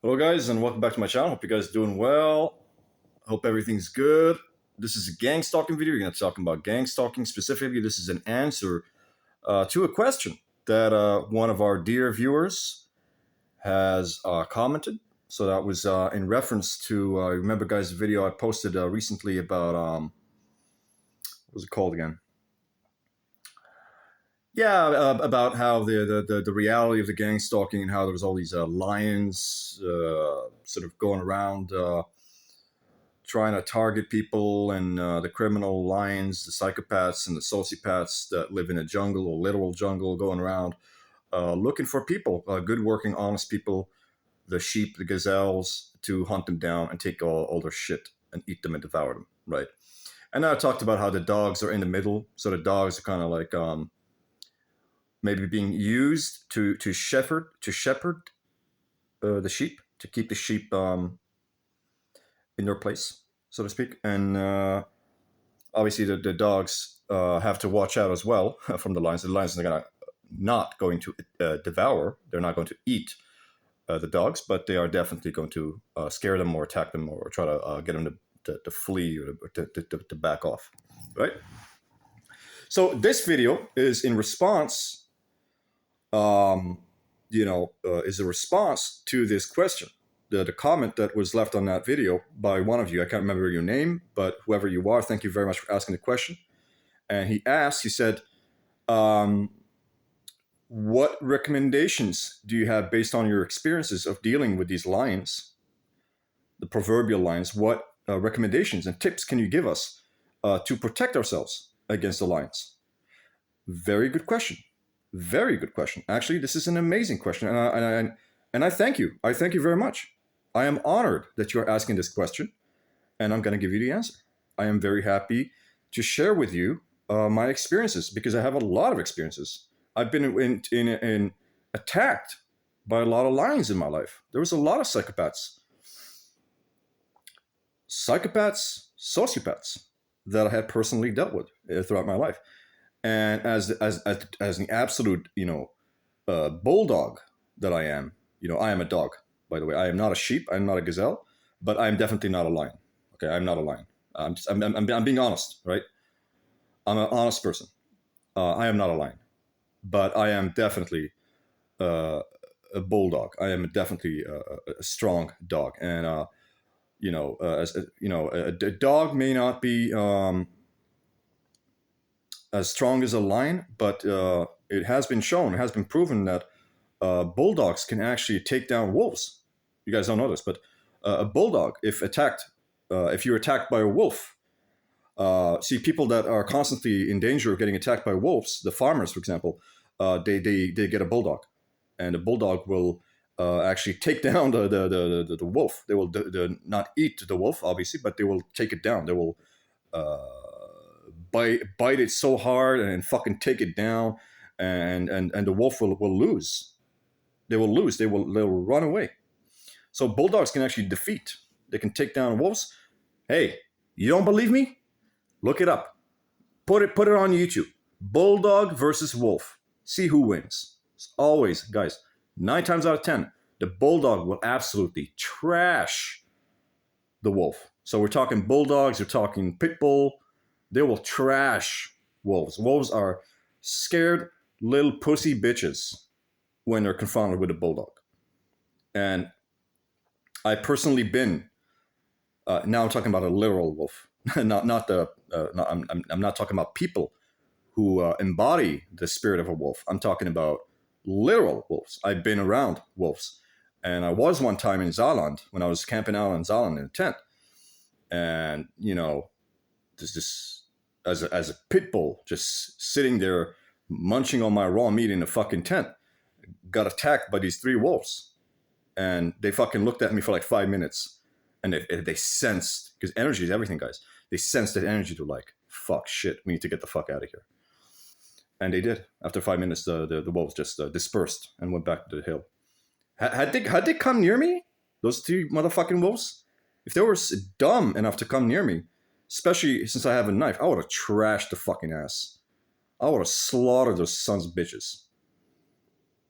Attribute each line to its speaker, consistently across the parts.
Speaker 1: Hello, guys, and welcome back to my channel. Hope you guys are doing well. Hope everything's good. This is a gang stalking video. We're going to talk about gang stalking. Specifically, this is an answer to a question that one of our dear viewers has commented. So that was in reference to, remember, guys, the video I posted recently about, what was it called again? Yeah, about how the reality of the gang stalking and how there was all these lions sort of going around trying to target people, and the criminal lions, the psychopaths and the sociopaths that live in a jungle or literal jungle, going around looking for people, good working, honest people, the sheep, the gazelles, to hunt them down and take all their shit and eat them and devour them, right? And I talked about how the dogs are in the middle, so the dogs are kind of like maybe being used to shepherd the sheep, to keep the sheep in their place, so to speak. And obviously the dogs have to watch out as well from the lions. The lions are not going to devour. They're not going to eat the dogs, but they are definitely going to scare them or attack them or try to get them to flee or to back off, right? So this video is in response is a response to this question, the comment that was left on that video by one of you. I can't remember your name, but whoever you are, thank you very much for asking the question. And he said, what recommendations do you have based on your experiences of dealing with these lions, the proverbial lions? What recommendations and tips can you give us to protect ourselves against the lions? Very good question. Very good question. Actually, this is an amazing question, and I thank you. I thank you very much. I am honored that you are asking this question, and I'm going to give you the answer. I am very happy to share with you my experiences, because I have a lot of experiences. I've been in attacked by a lot of lions in my life. There was a lot of psychopaths, sociopaths that I had personally dealt with throughout my life. And as an absolute, bulldog that I am, I am a dog, by the way. I am not a sheep. I'm not a gazelle, but I'm definitely not a lion. Okay, I'm not a lion. I'm being honest, right? I'm an honest person. I am not a lion, but I am definitely a bulldog. I am definitely a strong dog, and a dog may not be as strong as a lion, but it has been shown, it has been proven that bulldogs can actually take down wolves. You guys don't know this, but a bulldog, if you're attacked by a wolf, see, people that are constantly in danger of getting attacked by wolves, the farmers, for example, they get a bulldog, and the bulldog will actually take down the wolf. They will not eat the wolf, obviously, but they will take it down. They will bite it so hard and fucking take it down, and the wolf will lose. They will lose. They'll run away. So bulldogs can actually defeat. They can take down wolves. Hey, you don't believe me? Look it up. Put it on YouTube. Bulldog versus wolf. See who wins. It's always, guys, 9 times out of 10, the bulldog will absolutely trash the wolf. So we're talking bulldogs, we're talking pit bull. They will trash wolves. Wolves are scared little pussy bitches when they're confronted with a bulldog. And I personally been, now I'm talking about a literal wolf, I'm not talking about people who embody the spirit of a wolf. I'm talking about literal wolves. I've been around wolves. And I was one time in Zaland when I was camping out in Zaland in a tent. And, there's this, as a pit bull just sitting there munching on my raw meat in a fucking tent, got attacked by these 3 wolves. And they fucking looked at me for like 5 minutes, and they sensed, because energy is everything, guys. They sensed that energy to like, fuck, shit, we need to get the fuck out of here. And they did. After 5 minutes, the wolves just dispersed and went back to the hill. Had they come near me, those 3 motherfucking wolves, if they were dumb enough to come near me, especially since I have a knife, I would have trashed the fucking ass. I would have slaughtered those sons of bitches.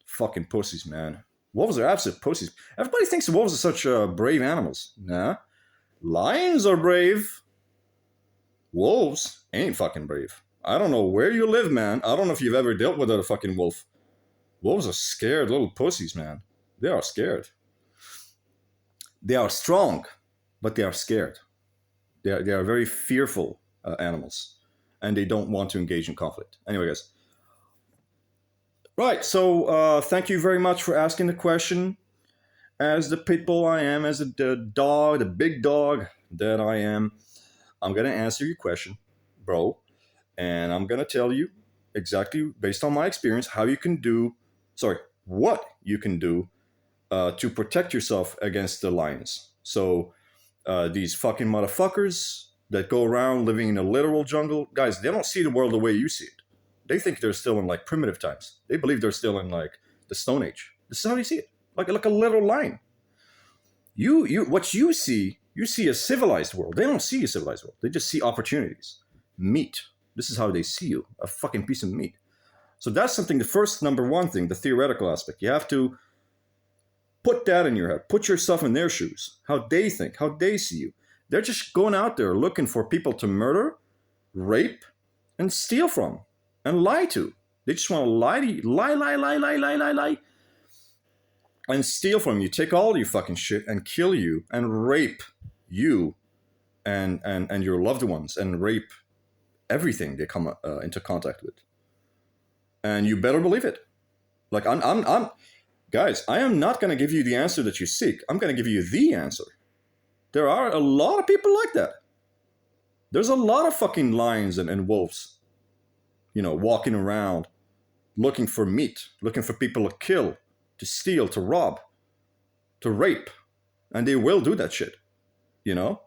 Speaker 1: Fucking pussies, man. Wolves are absolute pussies. Everybody thinks wolves are such brave animals. Nah. Lions are brave. Wolves ain't fucking brave. I don't know where you live, man. I don't know if you've ever dealt with a fucking wolf. Wolves are scared little pussies, man. They are scared. They are strong, but they are scared. They are very fearful animals, and they don't want to engage in conflict. Anyway, guys. Right, so thank you very much for asking the question. As the pit bull I am, as the dog, the big dog that I am, I'm going to answer your question, bro. And I'm going to tell you exactly, based on my experience, what you can do to protect yourself against the lions. So these fucking motherfuckers that go around living in a literal jungle, guys, they don't see the world the way you see it. They think they're still in like primitive times. They believe they're still in like the Stone Age. This is how they see it, like a literal lion. What you see a civilized world. They don't see a civilized world. They just see opportunities, meat. This is how they see you, a fucking piece of meat. So that's something. The first number one thing, the theoretical aspect. You have to put that in your head. Put yourself in their shoes. How they think, how they see you. They're just going out there looking for people to murder, rape, and steal from, and lie to. They just want to lie to you. Lie. And steal from you. Take all your fucking shit and kill you and rape you and your loved ones and rape everything they come into contact with. And you better believe it. Like I'm guys, I am not going to give you the answer that you seek. I'm going to give you the answer. There are a lot of people like that. There's a lot of fucking lions and wolves, walking around looking for meat, looking for people to kill, to steal, to rob, to rape. And they will do that shit, The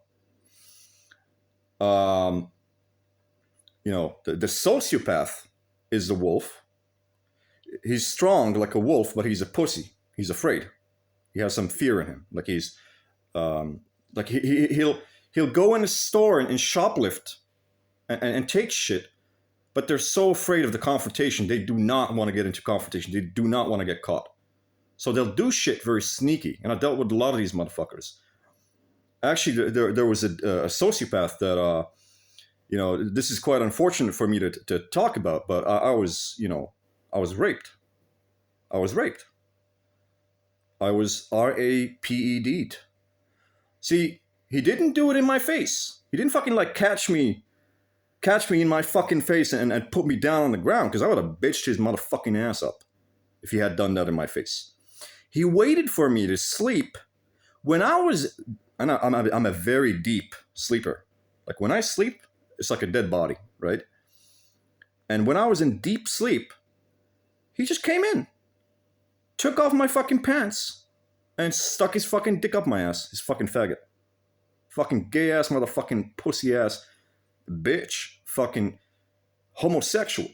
Speaker 1: sociopath is the wolf. He's strong like a wolf, but he's a pussy. He's afraid. He has some fear in him. Like he's, he'll go in a store and shoplift and take shit, but they're so afraid of the confrontation. They do not want to get into confrontation. They do not want to get caught. So they'll do shit very sneaky. And I dealt with a lot of these motherfuckers. Actually, there was a sociopath that, this is quite unfortunate for me to talk about, but I was raped. I was raped. I was raped. See, he didn't do it in my face. He didn't fucking catch me in my fucking face and put me down on the ground, because I would have bitched his motherfucking ass up if he had done that in my face. He waited for me to sleep when I'm a very deep sleeper. Like when I sleep, it's like a dead body, right? And when I was in deep sleep, he just came in, took off my fucking pants, and stuck his fucking dick up my ass, his fucking faggot. Fucking gay ass motherfucking pussy ass bitch. Fucking homosexual.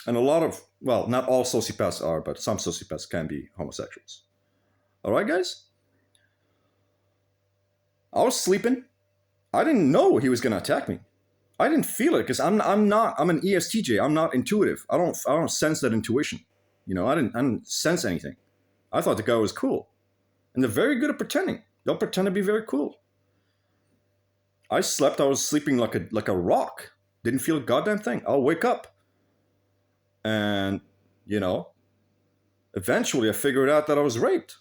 Speaker 1: And a lot of, well, not all sociopaths are, but some sociopaths can be homosexuals. All right, guys? I was sleeping. I didn't know he was going to attack me. I didn't feel it because I'm an ESTJ. I'm not intuitive. I don't sense that intuition. I didn't sense anything. I thought the guy was cool. And they're very good at pretending. They'll pretend to be very cool. I slept. I was sleeping like a rock. Didn't feel a goddamn thing. I'll wake up. And, eventually I figured out that I was raped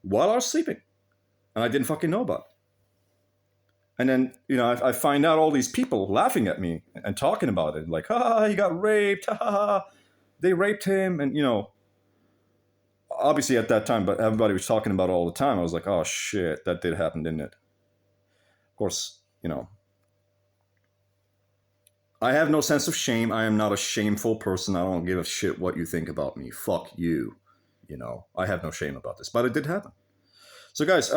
Speaker 1: while I was sleeping. And I didn't fucking know about it. And then, I find out all these people laughing at me and talking about it. Like, he got raped. They raped him. And, obviously at that time, but everybody was talking about it all the time. I was like, oh shit, that did happen, didn't it? Of course, I have no sense of shame. I am not a shameful person. I don't give a shit what you think about me. Fuck you. I have no shame about this, but it did happen. So guys,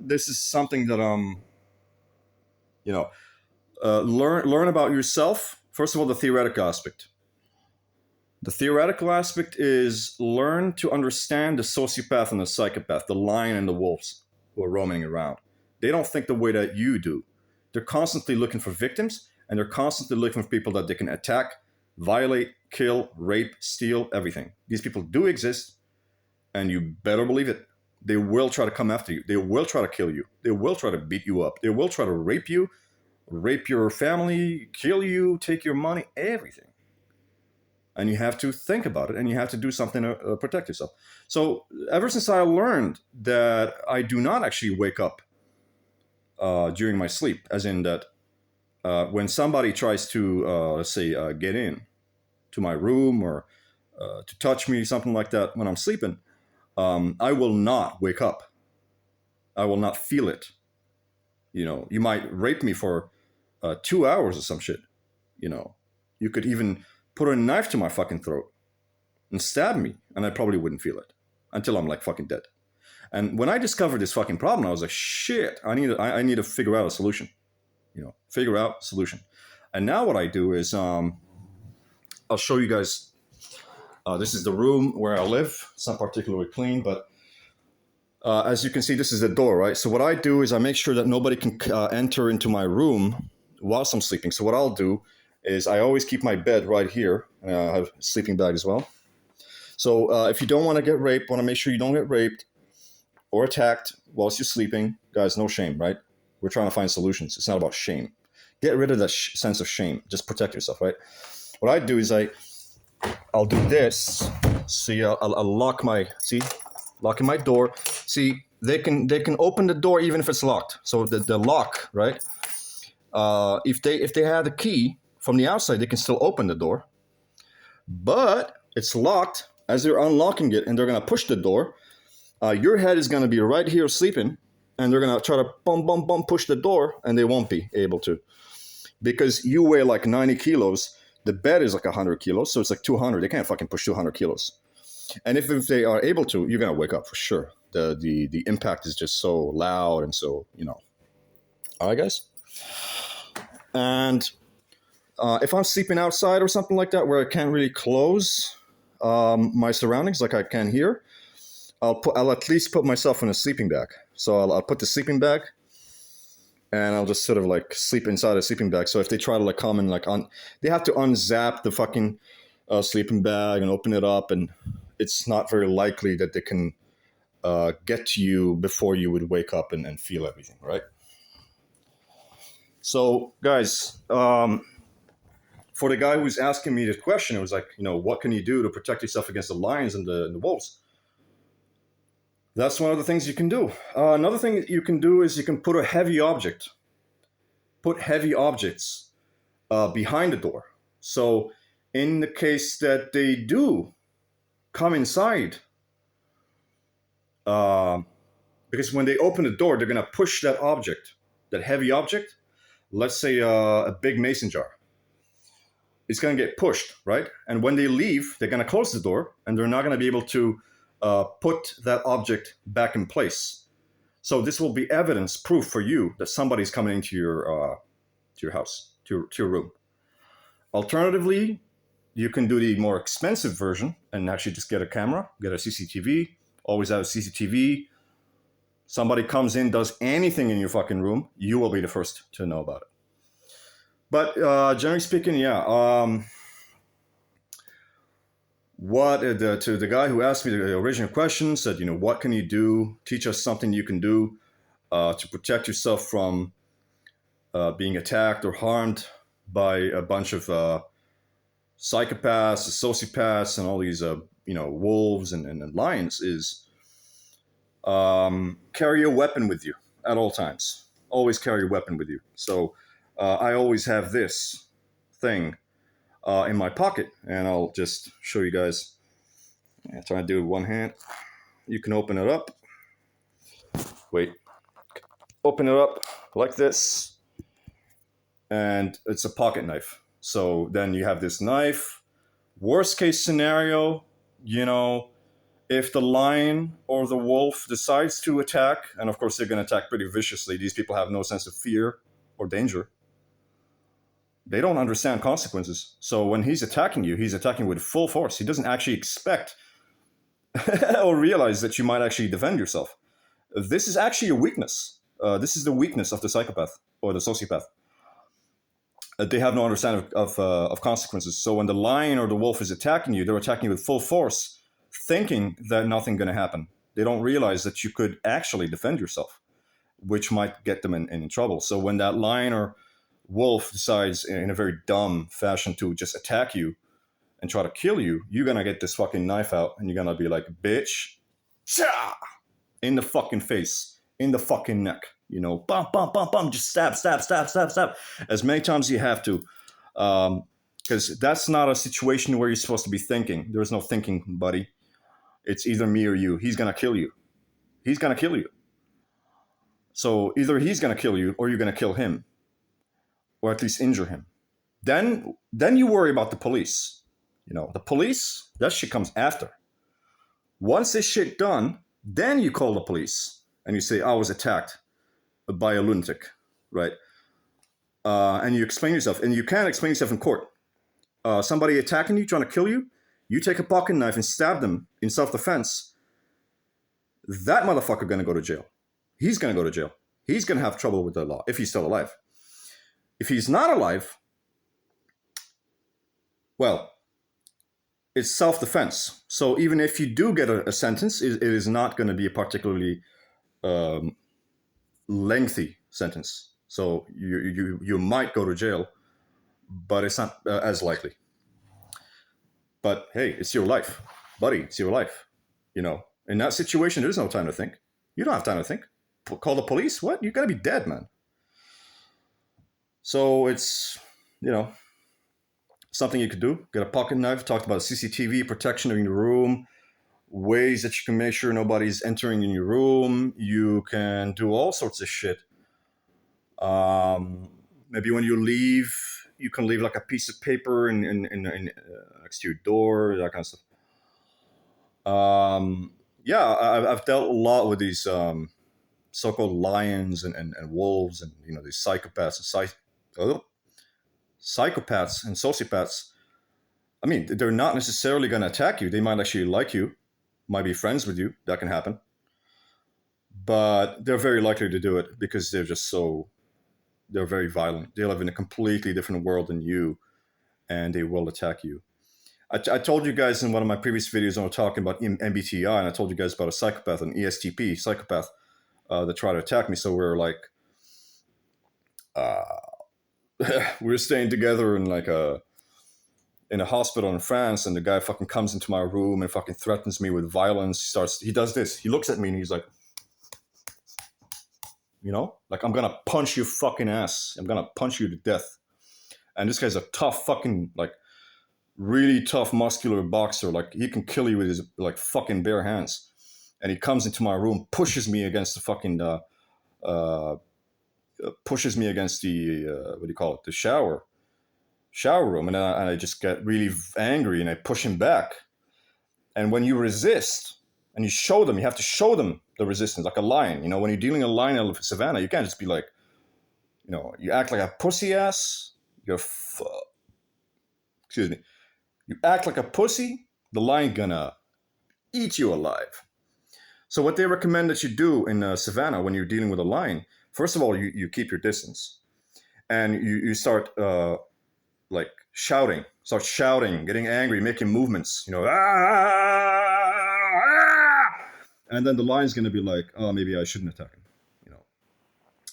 Speaker 1: this is something that, learn about yourself. First of all, the theoretical aspect. The theoretical aspect is learn to understand the sociopath and the psychopath, the lion and the wolves who are roaming around. They don't think the way that you do. They're constantly looking for victims, and they're constantly looking for people that they can attack, violate, kill, rape, steal, everything. These people do exist, And you better believe it. They will try to come after you. They will try to kill you. They will try to beat you up. They will try to rape you, rape your family, kill you, take your money, everything. And you have to think about it, and you have to do something to protect yourself. So ever since I learned that I do not actually wake up during my sleep, as in that when somebody tries to, let's say, get in to my room or to touch me, something like that, when I'm sleeping, I will not wake up. I will not feel it. You know, you might rape me for 2 hours or some shit. You know, you could even put a knife to my fucking throat and stab me, and I probably wouldn't feel it until I'm like fucking dead. And when I discovered this fucking problem, I was like, shit, I need to figure out a solution. You know, figure out a solution. And now what I do is, I'll show you guys. This is the room where I live. It's not particularly clean, but as you can see, this is the door, right? So what I do is I make sure that nobody can enter into my room whilst I'm sleeping. So what I'll do is I always keep my bed right here. I have a sleeping bag as well. So if you don't want to get raped, want to make sure you don't get raped or attacked whilst you're sleeping, guys, no shame, right? We're trying to find solutions. It's not about shame. Get rid of that sense of shame. Just protect yourself, right? What I do is I'll do this. See, I'll lock locking my door. See, they can open the door even if it's locked. So the lock, right? If they had the key from the outside, they can still open the door. But it's locked. As they're unlocking it and they're gonna push the door, your head is gonna be right here sleeping, and they're gonna try to push the door, and they won't be able to, because you weigh like 90 kilos. The bed is like 100 kilos, so it's like 200. They can't fucking push 200 kilos. And if they are able to, you're gonna wake up for sure. The impact is just so loud, and so, you know. All right, guys. And if I'm sleeping outside or something like that, where I can't really close my surroundings like I can here, I'll at least put myself in a sleeping bag. So I'll put the sleeping bag, and I'll just sort of like sleep inside a sleeping bag. So if they try to like come and like they have to unzap the fucking sleeping bag and open it up, and it's not very likely that they can get to you before you would wake up and feel everything, right? So guys, for the guy who's asking me this question, it was like, you know, what can you do to protect yourself against the lions and the wolves? That's one of the things you can do. Another thing that you can do is you can put heavy objects behind the door. So in the case that they do come inside, because when they open the door, they're going to push that object, that heavy object, let's say a big mason jar. It's going to get pushed, right? And when they leave, they're going to close the door, and they're not going to be able to put that object back in place. So this will be evidence, proof for you that somebody's coming into your house, to your room. Alternatively, you can do the more expensive version and actually just get a camera, get a CCTV, always have a CCTV. Somebody comes in, does anything in your fucking room, you will be the first to know about it. But generally speaking, yeah. To the guy who asked me the original question, said, you know, what can you do? Teach us something you can do to protect yourself from being attacked or harmed by a bunch of psychopaths, sociopaths, and all these, wolves and lions. Is carry a weapon with you at all times. Always carry a weapon with you. So I always have this thing in my pocket, and I'll just show you guys. I'm trying to do it with one hand. You can open it up. Open it up like this, and it's a pocket knife. So then you have this knife. Worst case scenario, you know, if the lion or the wolf decides to attack, and of course they're going to attack pretty viciously. These people have no sense of fear or danger. They don't understand consequences. So when he's attacking you, he's attacking with full force. He doesn't actually expect or realize that you might actually defend yourself. This is actually a weakness. This is the weakness of the psychopath or the sociopath. They have no understanding of consequences. So when the lion or the wolf is attacking you, they're attacking you with full force, thinking that nothing going to happen. They don't realize that you could actually defend yourself, which might get them in trouble. So when that lion or wolf decides in a very dumb fashion to just attack you and try to kill you, you're going to get this fucking knife out and you're going to be like, bitch, sha! In the fucking face, in the fucking neck, you know, bum, bum, bum, bum, just stab, stab, stab, stab, stab, as many times as you have to. Because that's not a situation where you're supposed to be thinking. There's no thinking, buddy. It's either me or you. He's going to kill you. He's going to kill you. So either he's going to kill you or you're going to kill him, or at least injure him. Then you worry about the police. You know, the police, that shit comes after. Once this shit done, then you call the police and you say, I was attacked by a lunatic, right? And you explain yourself, and you can't explain yourself in court. Somebody attacking you, trying to kill you, you take a pocket knife and stab them in self-defense. That motherfucker gonna go to jail. He's gonna go to jail. He's gonna have trouble with the law if he's still alive. If he's not alive, well, it's self-defense. So even if you do get a sentence, it is not going to be a particularly lengthy sentence. So you might go to jail, but it's not as likely. But hey, it's your life, buddy. It's your life. You know, in that situation, there's no time to think. You don't have time to think. Call the police? What? You're going to be dead, man. So it's, you know, something you could do. Get a pocket knife. Talked about CCTV, protection in your room, ways that you can make sure nobody's entering in your room. You can do all sorts of shit. Maybe when you leave, you can leave like a piece of paper in next to your door, that kind of stuff. Yeah, I've dealt a lot with these so-called lions and wolves, and you know, these psychopaths and psychopaths and sociopaths. I mean, they're not necessarily going to attack you. They might actually like you, might be friends with you. That can happen. But they're very likely to do it because they're very violent. They live in a completely different world than you, and they will attack you. I told you guys in one of my previous videos, I was talking about MBTI, and I told you guys about a psychopath, an ESTP psychopath, that tried to attack me. So we're like, we're staying together in a hospital in France, and the guy fucking comes into my room and fucking threatens me with violence. He does this. He looks at me and he's like, you know, like, I'm gonna punch your fucking ass. I'm gonna punch you to death. And this guy's a tough fucking, like, really tough muscular boxer. Like, he can kill you with his like fucking bare hands. And he comes into my room, pushes me against the fucking pushes me against the what do you call it, the shower room, and I just get really angry and I push him back. And when you resist and you have to show them the resistance, like a lion. You know, when you're dealing a lion in the savannah, you can't just be like, you know, you act like a pussy ass. Excuse me. You act like a pussy, the lion gonna eat you alive. So what they recommend that you do in savannah when you're dealing with a lion, first of all, you keep your distance, and you start like shouting, getting angry, making movements, you know, and then the lion's going to be like, oh, maybe I shouldn't attack him. You know,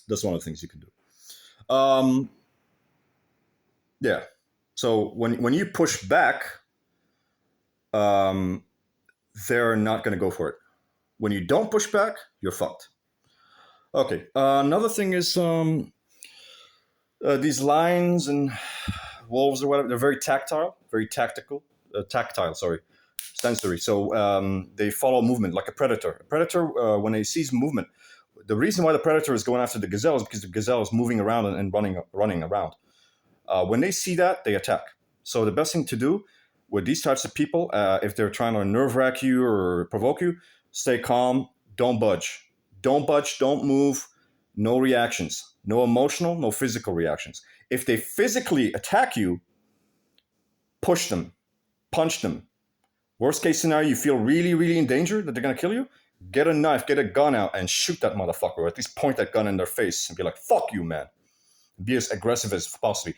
Speaker 1: that's one of the things you can do. Yeah. So when you push back, they're not going to go for it. When you don't push back, you're fucked. Okay. Another thing is these lions and wolves or whatever, they're very tactile, very tactical. Sensory. So they follow movement like a predator. A predator, when he sees movement, the reason why the predator is going after the gazelle is because the gazelle is moving around and running around. When they see that, they attack. So the best thing to do with these types of people, if they're trying to nerve-wrack you or provoke you, stay calm, don't budge. Don't budge, don't move, no reactions. No emotional, no physical reactions. If they physically attack you, push them, punch them. Worst case scenario, you feel really, really in danger that they're going to kill you, get a knife, get a gun out, and shoot that motherfucker, or at least point that gun in their face and be like, fuck you, man. Be as aggressive as possible.